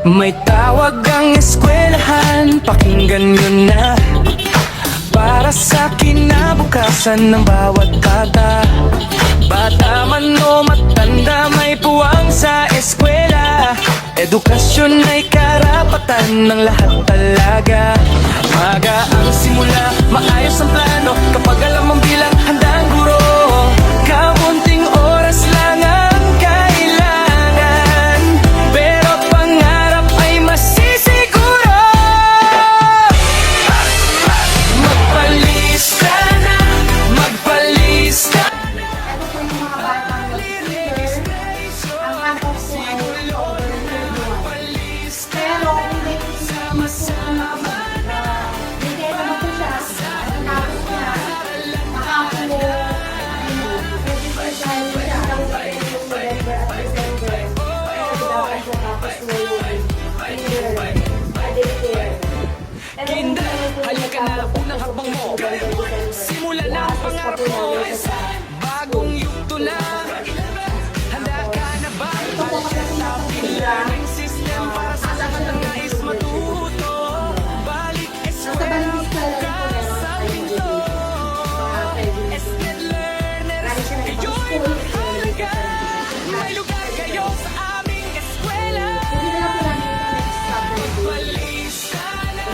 May tawag ang eskwelahan, pakinggan nyo na. Para sa kinabukasan ng bawat bata. Bata man o matanda, may puwang sa eskwela. Edukasyon ay karapatan ng lahat talaga. Maga ang simula, maayos ang plano. Kapag alam ang bilang, handa ang guro. Kaunting oras lang ang kailangan, pero pangarap ay masisiguro. Magpalista na, magpalista. Ano po yung mga batang mag-teacher, ang angkop po ay overload. Pero kung may sama-sama, bigay naman po siya, ang tapos niya, makakulo, pwede po siya, siya ang November at December. Pwede daw ay siya tapos ngayon, Kinder, halika na, unang hakbang mo. Simula na ang pangarap mo. Bagong yugto na. Handa ka na ba? Learning system para sa lahat ng nais matuto. Balik eskwela, bukas sa pinto. SNED learners, kayo'y mahalaga. May lugar kayo sa aming eskwela. Magpalista na,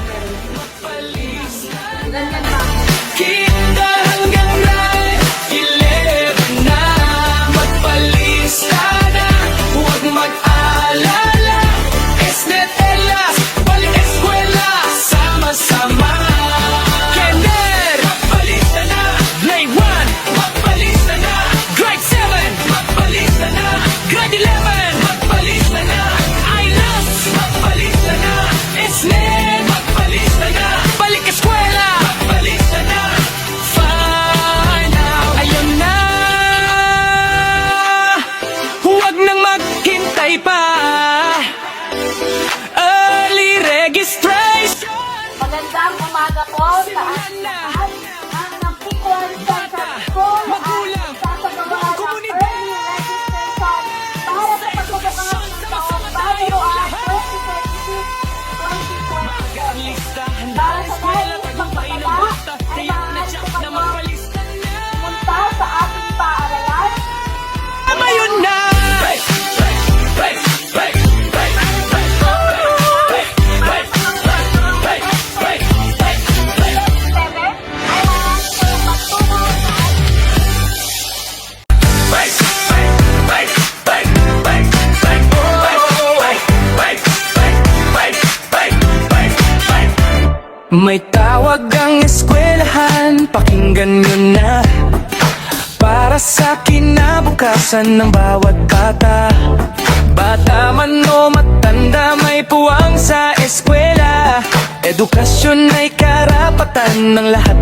magpalista na. Kinder hanggang 11 na. Magpalista na, huwag mag-alala. SNED Elas, balik eskwela, sama-sama. Kinder, magpalista na. Grade 1, magpalista na. Grade 7, magpalista na. Grade 11, magpalista na. ILAS, magpalista na. SNED, magpalista na. Balik eskwela, magpalista na. Find out, ayun na. Huwag nang maghintay pa. Early registration. Magandang umaga po sa ating lahat. Ang Nagpupuan Central School Magulang, ay sasagawa ng komunidad, early registration para sa pagbubukas ng taong bago ang 2026-2027. ang listahan ng Para sa eskwela, nais tagumpay ng magpadala, bata. ay Tiyak na maaari tiyak po na kayo magpalista na. pumunta sa ating paaralan. Tama yun na! May tawag ang eskwelahan, pakinggan nyo na. Para sa kinabukasan ng bawat bata. Bata man o matanda, may puwang sa eskwela. Edukasyon ay karapatan ng lahat